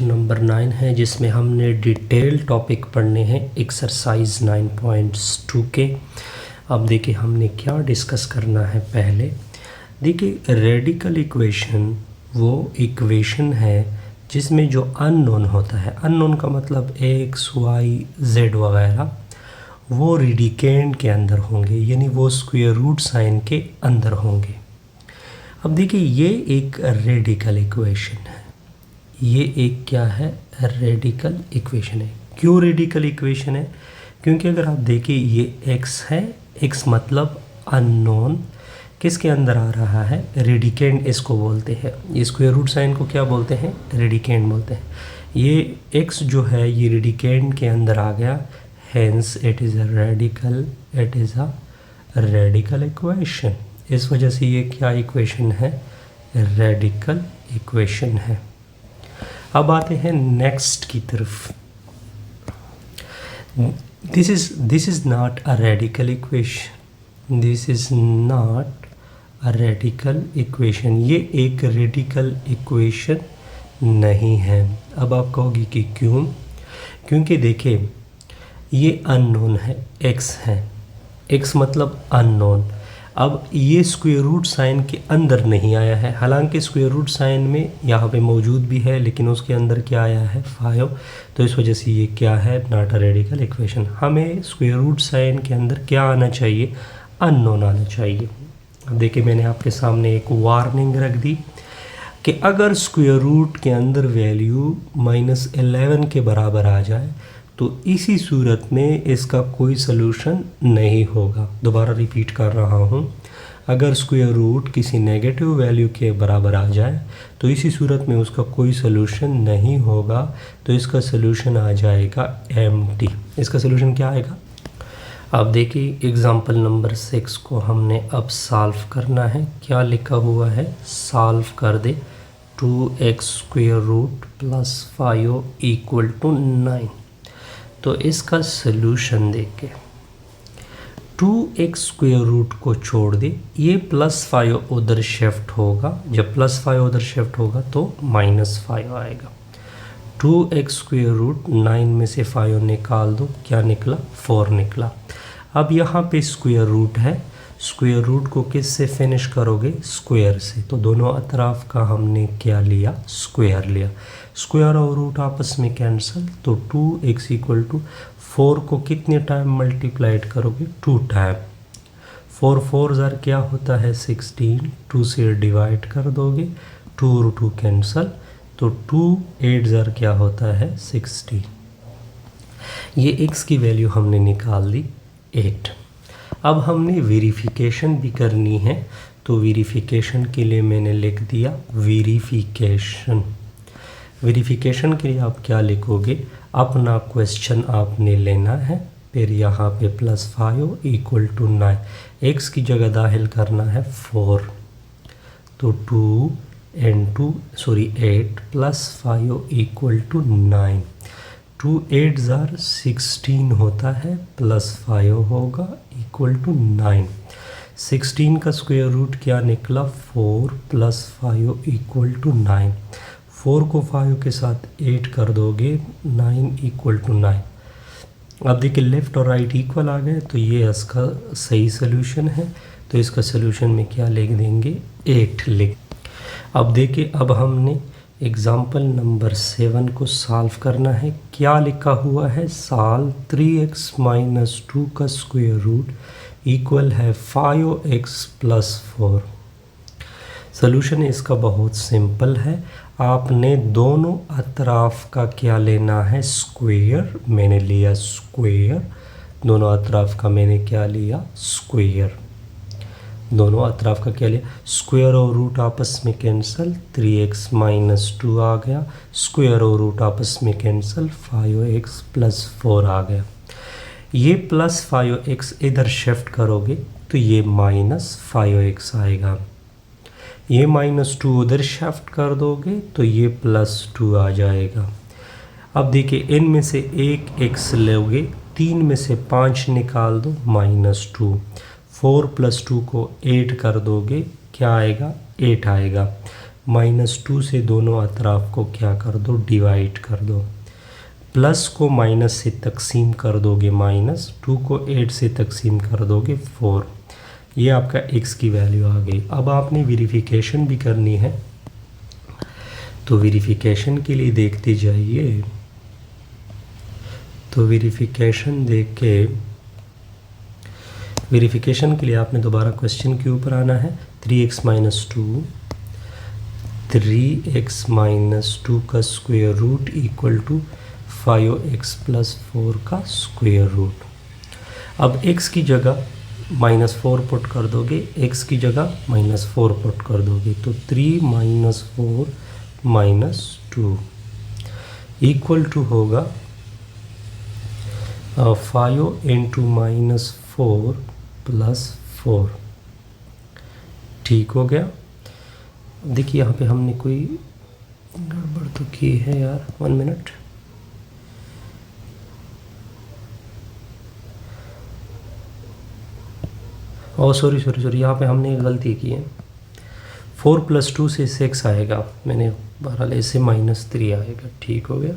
Number 9 है जिसमें हमने डिटेल टॉपिक पढ़ने हैं एक्सरसाइज 9.2 के। अब देखिए हमने क्या डिस्कस करना है। पहले देखिए रेडिकल इक्वेशन वो इक्वेशन है जिसमें जो अननोन होता है, अननोन का मतलब एक्स वाई जेड वगैरह, वो रेडिकेंड के अंदर होंगे, यानी वो स्क्वायर रूट साइन के अंदर होंगे। अब देखिए ये एक रेडिकल इक्वेशन है, ये एक क्या है, रेडिकल इक्वेशन है। क्यों रेडिकल इक्वेशन है? क्योंकि अगर आप देखिए ये x है, x मतलब अननोन किसके अंदर आ रहा है, रेडिकेंड इसको बोलते हैं। ये स्क्वायर रूट साइन को क्या बोलते हैं, रेडिकेंड बोलते हैं। ये x जो है ये रेडिकेंड के अंदर आ गया, hence it is a radical, it is a radical equation. इस वजह से ये क्या इक्वेशन है, रेडिकल इक्वेशन है। अब आते हैं नेक्स्ट की तरफ। This is not a radical equation, this is not a radical equation, ये एक रेडिकल इक्वेशन नहीं है। अब आप कहोगे कि क्यों? क्योंकि देखिए ये अननोन है, x है, x मतलब अननोन। अब ये स्क्वायर रूट साइन के अंदर नहीं आया है, हालांकि स्क्वायर रूट साइन में यहाँ पे मौजूद भी है, लेकिन उसके अंदर क्या आया है, 5। तो इस वजह से ये क्या है, नॉट अ रेडिकल इक्वेशन। हमें स्क्वायर रूट साइन के अंदर क्या आना चाहिए, अननोन आना चाहिए। अब देखिए मैंने आपके सामने एक वार्निंग रख दी कि अगर स्क्वायर रूट के अंदर वैल्यू -11 के बराबर आ जाए तो इसी सूरत में इसका कोई सलूशन नहीं होगा। दोबारा रिपीट कर रहा हूँ, अगर स्क्वायर रूट किसी नेगेटिव वैल्यू के बराबर आ जाए तो इसी सूरत में उसका कोई सलूशन नहीं होगा, तो इसका सलूशन आ जाएगा एम्प्टी। इसका सलूशन क्या आएगा? अब देखिए एग्जाम्पल नंबर 6 को हमने अब सॉल्व करना है। क्या लिखा हुआ है, सॉल्व कर दे 2x square root plus 5 equal to 9। तो इसका सलूशन देख के 2x स्क्वायर रूट को छोड़ दे, ये +5 उधर शिफ्ट होगा, जब +5 उधर शिफ्ट होगा तो -5 आएगा। 2x स्क्वायर रूट 9 में से 5 निकाल दो, क्या निकला, 4 निकला। अब यहाँ पे स्क्वायर रूट है, स्क्वायर रूट को किस से फिनिश करोगे, स्क्वायर से। तो दोनों अतराफ का हमने क्या लिया, स्क्वायर लिया। स्क्वायर और रूट आपस में कैंसिल, तो 2x इक्वल टू 4 को कितने टाइम मल्टीप्लाइड करोगे, 2 टाइम। 4 4 ज़र क्या होता है, 16। 2 से डिवाइड कर दोगे, 2 और 2 कैंसिल, तो 2 8 ज़र क्या होता है, 16। ये x की वैल्यू हमने निकाल दी 8। अब हमने वेरिफिकेशन भी करनी है, तो वेरिफिकेशन के लिए मैंने लिख दिया वेरिफिकेशन। वेरिफिकेशन के लिए आप क्या लिखोगे, अपना क्वेश्चन आपने लेना है, फिर यहाँ पे +5 इक्वल टू 9, x की जगह दाखिल करना है 4, तो 8 प्लस 5 इक्वल टू 9। 2 8 ज़र 16 होता है, +5 होगा इक्वल टू 9। 16 का स्क्वायर रूट क्या निकला, 4 + 5 इक्वल टू 9। 4 को 5 के साथ 8 कर दोगे, 9 इक्वल टू 9। अब देखिए लेफ़्ट और राइट इक्वल आ गए, तो ये इसका सही सलूशन है। तो इसका सलूशन में क्या लिख देंगे, 8 लिख। अब देखिए अब हमने एग्ज़ाम्पल नंबर 7 को सॉल्व करना है। क्या लिखा हुआ है, सॉल्व 3x - 2 का स्क्वायर रूट इक्वल है 5x + 4। सलूशन इसका बहुत सिंपल है, आपने दोनों अतराफ का क्या लेना है, स्क्वायर। मैंने लिया स्क्वायर, दोनों अतराफ का मैंने क्या लिया, स्क्वायर। दोनों अतराफ का क्या लिया, स्क्वायर और रूट आपस में कैंसिल, 3x - 2 आ गया, स्क्वायर और रूट आपस में कैंसिल, 5x + 4 आ गया। ये +5x इधर शिफ्ट करोगे तो ये -5x आएगा। ये -2 उधर शिफ्ट कर दोगे तो ये +2 आ जाएगा। अब देखिए इनमें से एक x लोगे, 3 में से 5 निकाल दो, -2। 4 + 2 को 8 कर दोगे, क्या आएगा, 8 आएगा। -2 से दोनों अतराफ को क्या कर दो, डिवाइड कर दो। प्लस को माइनस से तकसीम कर दोगे -2 को 8 से तकसीम कर दोगे 4। ये आपका x की वैल्यू आ गई। अब आपने वेरिफिकेशन भी करनी है, तो वेरिफिकेशन के लिए देखते जाइए। तो वेरिफिकेशन देख के, वेरिफिकेशन के लिए आपने दोबारा क्वेश्चन के ऊपर आना है। 3x - 2 का square root equal to 5x + 4 का स्क्वायर रूट। अब x की जगह -4 पुट कर दोगे, x की जगह -4 पुट कर दोगे, तो 3 - 4 - 2 इक्वल टू होगा 5 × -4 + 4। ठीक हो गया। देखिए यहाँ पे हमने कोई गड़बड़ तो की है यार, 1 मिनट। ओह सॉरी, यहाँ पे हमने एक गलती की है। 4 + 2 से 6 आएगा, मैंने बहरहाल इससे -3 आएगा। ठीक हो गया।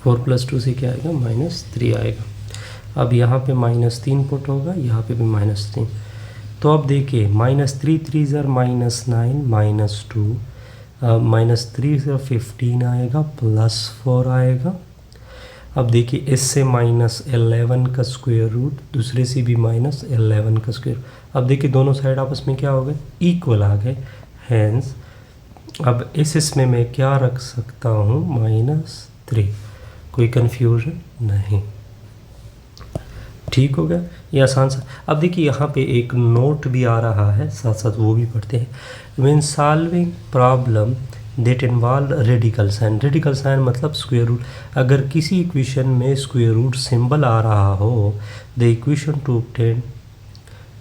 4 + 2 से क्या आएगा, -3 आएगा। अब यहाँ पे -3 पुट होगा, यहाँ पे भी -3। तो अब देखिए -3 3 ज़र -9 -2 -3 ज़र 15 आएगा, +4 आएगा। अब देखिए इससे -11 का स्क्वायर रूट, दूसरे से भी -11 का स्क्वायर। अब देखिए दोनों साइड आपस में क्या हो गए, इक्वल आ गए। हैंस अब इसमें मैं क्या रख सकता हूँ, -3। कोई कन्फ्यूजन नहीं। ठीक हो गया, ये आसान सा। अब देखिए यहाँ पे एक नोट भी आ रहा है, साथ साथ वो भी पढ़ते हैं। When solving problem that involve radical sign, radical sign मतलब स्क्वायर रूट। अगर किसी इक्वेशन में स्क्वायर रूट सिंबल आ रहा हो, द इक्वेशन टू ऑब्टेन,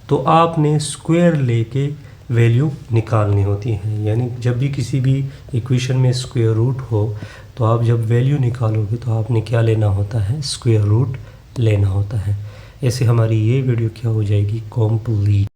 तो आपने स्क्वायर लेके वैल्यू निकालनी होती है। यानी जब भी किसी भी इक्वेशन में स्क्वायर रूट हो, तो आप जब वैल्यू निकालोगे तो आपने क्या लेना होता है, स्क्वायर रूट लेना होता है। ऐसे हमारी ये वीडियो क्या हो जाएगी, कंप्लीट।